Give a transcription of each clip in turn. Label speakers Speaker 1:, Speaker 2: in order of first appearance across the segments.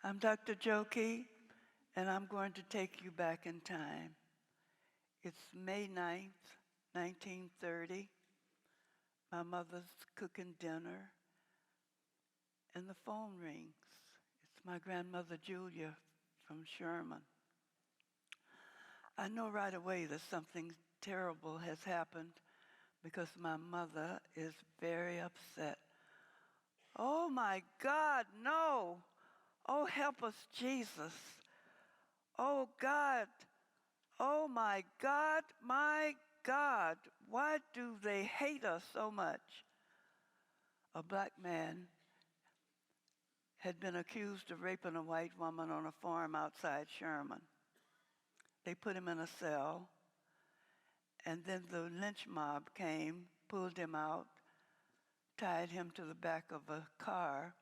Speaker 1: I'm Dr. Njoki, and I'm going to take you back in time. It's May 9th, 1930. My mother's cooking dinner, and the phone rings. It's my grandmother Julia from Sherman. I know right away that something terrible has happened because my mother is very upset. Oh my God, no! Oh, help us, Jesus. Oh God, oh my God, why do they hate us so much? A black man had been accused of raping a white woman on a farm outside Sherman. They put him in a cell, and then the lynch mob came, pulled him out, tied him to the back of a car,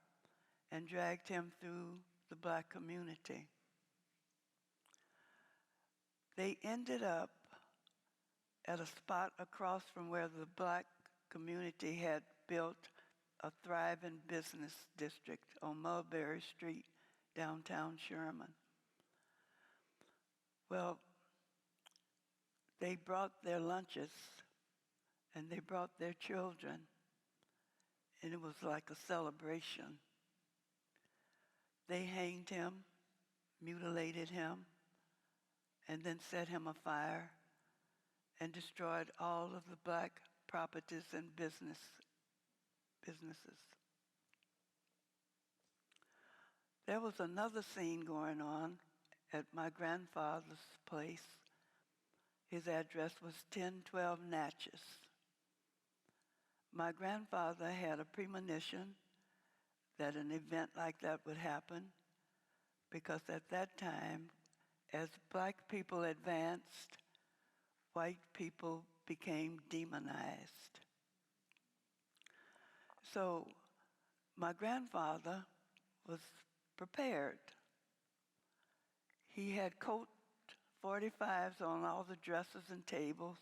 Speaker 1: and dragged him through the black community. They ended up at a spot across from where the black community had built a thriving business district on Mulberry Street, downtown Sherman. Well, they brought their lunches and they brought their children, and it was like a celebration. They hanged him, mutilated him, and then set him afire and destroyed all of the black properties and businesses. There was another scene going on at my grandfather's place. His address was 1012 Natchez. My grandfather had a premonition that an event like that would happen because at that time, as black people advanced, white people became demonized. So my grandfather was prepared. He had Colt 45s on all the dressers and tables,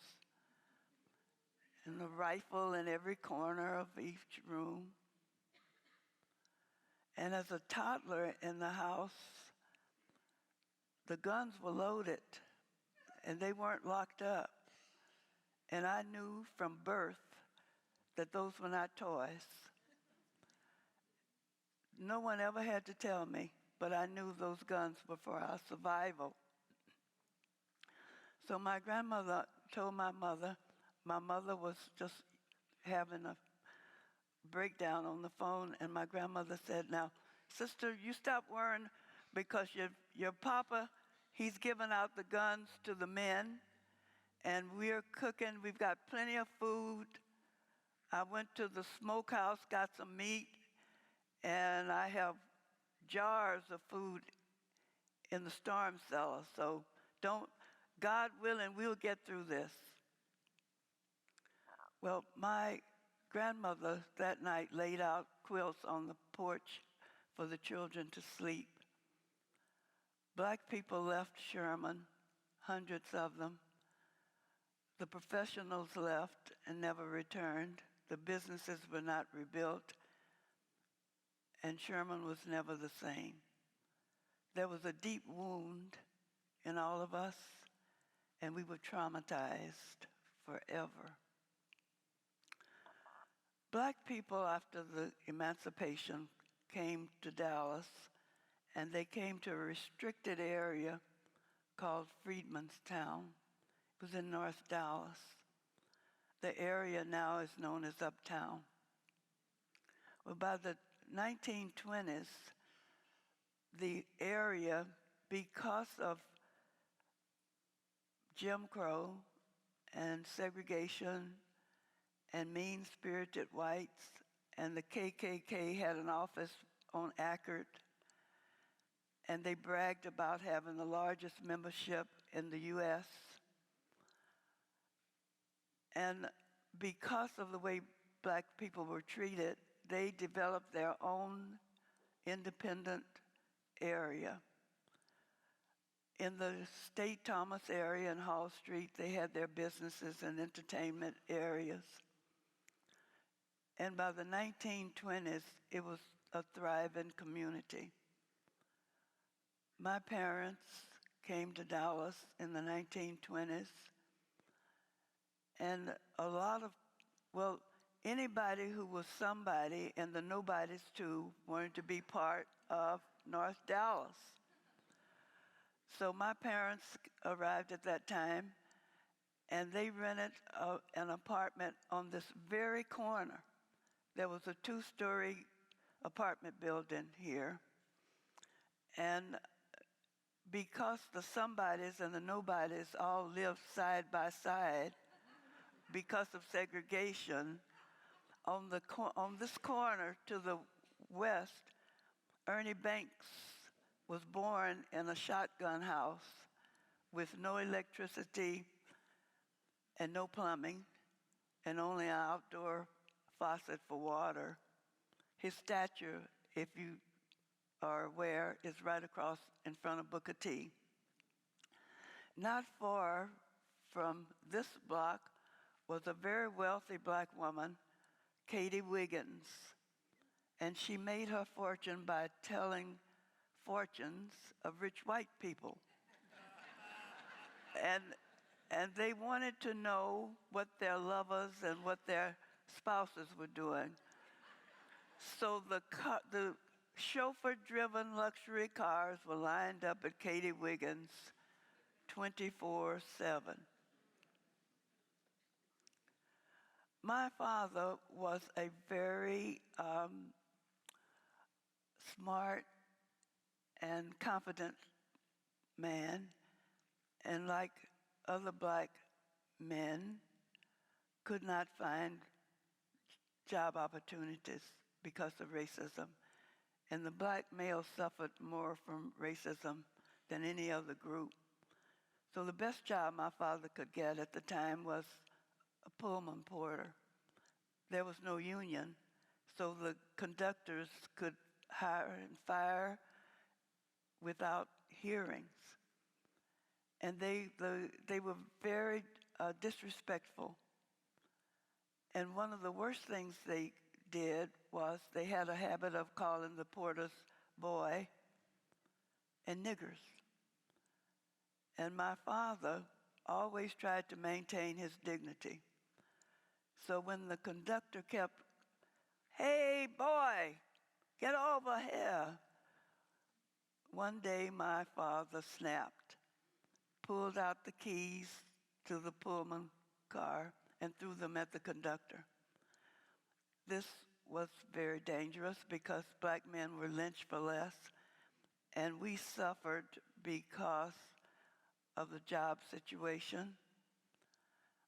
Speaker 1: and a rifle in every corner of each room. And as a toddler in the house, the guns were loaded, and they weren't locked up. And I knew from birth that those were not toys. No one ever had to tell me, but I knew those guns were for our survival. So my grandmother told my mother was just having a breakdown on the phone, and my grandmother said, "Now, sister, you stop worrying because your papa, he's giving out the guns to the men, and we're cooking. We've got plenty of food. I went to the smokehouse, got some meat, and I have jars of food in the storm cellar. So God willing, we'll get through this." Well, my grandmother that night laid out quilts on the porch for the children to sleep. Black people left Sherman, hundreds of them. The professionals left and never returned. The businesses were not rebuilt, and Sherman was never the same. There was a deep wound in all of us, and we were traumatized forever. Black people, after the emancipation, came to Dallas, and they came to a restricted area called Freedmanstown. It was in North Dallas. The area now is known as Uptown. Well, by the 1920s, the area, because of Jim Crow and segregation and mean-spirited whites, and the KKK had an office on Ackert, and they bragged about having the largest membership in the U.S. And because of the way black people were treated, they developed their own independent area. In the State Thomas area and Hall Street, they had their businesses and entertainment areas. And by the 1920s, it was a thriving community. My parents came to Dallas in the 1920s, and a lot of, well, anybody who was somebody and the nobodies too wanted to be part of North Dallas. So my parents arrived at that time, and they rented an apartment on this very corner. There was a two-story apartment building here, and because the somebodies and the nobodies all lived side by side, because of segregation, on this corner to the west, Ernie Banks was born in a shotgun house with no electricity and no plumbing and only an outdoor faucet for water. His statue, if you are aware, is right across in front of Booker T. Not far from this block was a very wealthy black woman, Katie Wiggins, and she made her fortune by telling fortunes of rich white people. and they wanted to know what their lovers and what their spouses were doing. So the chauffeur-driven luxury cars were lined up at Katie Wiggins 24/7. My father was a very smart and confident man, and like other black men, could not find job opportunities because of racism. And the black male suffered more from racism than any other group. So the best job my father could get at the time was a Pullman porter. There was no union, so the conductors could hire and fire without hearings. And they were very disrespectful. And one of the worst things they did was they had a habit of calling the porters boy and niggers. And my father always tried to maintain his dignity. So when the conductor kept, "Hey, boy, get over here," one day my father snapped, pulled out the keys to the Pullman car, and threw them at the conductor. This was very dangerous because black men were lynched for less, and we suffered because of the job situation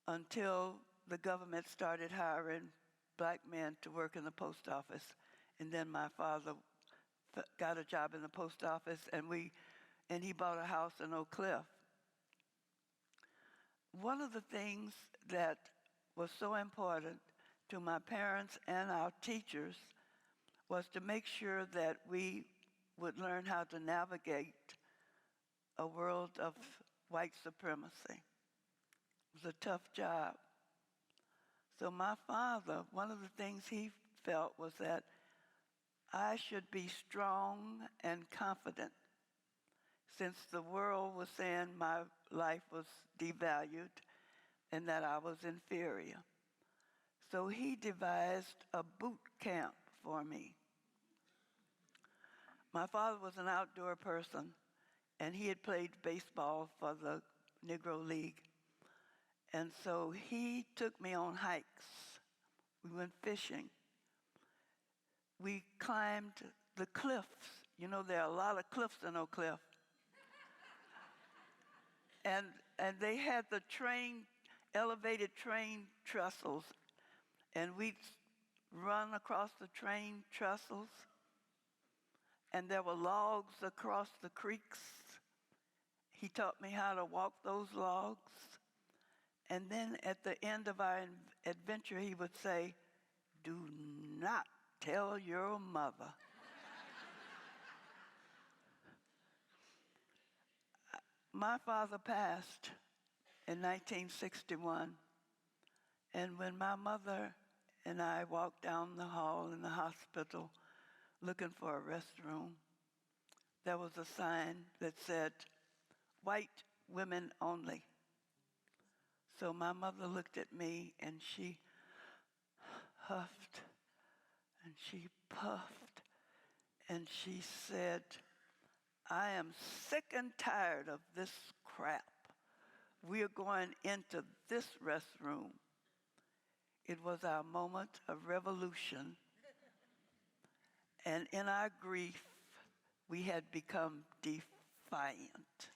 Speaker 1: until the government started hiring black men to work in the post office. And then my father got a job in the post office, and he bought a house in Oak Cliff. One of the things that was so important to my parents and our teachers was to make sure that we would learn how to navigate a world of white supremacy. It was a tough job. So my father, one of the things he felt was that I should be strong and confident, since the world was saying my life was devalued and that I was inferior. So he devised a boot camp for me. My father was an outdoor person, and he had played baseball for the Negro League. And so he took me on hikes. We went fishing. We climbed the cliffs. You know, there are a lot of cliffs in Oak Cliff. And they had the elevated train trestles, and we'd run across the train trestles, and there were logs across the creeks. He taught me how to walk those logs. And then at the end of our adventure, he would say, "Do not tell your mother." My father passed in 1961, and when my mother and I walked down the hall in the hospital looking for a restroom, there was a sign that said, white women only. So my mother looked at me and she huffed and she puffed and she said, I am sick and tired of this crap. We are going into this restroom. It was our moment of revolution. And in our grief, we had become defiant.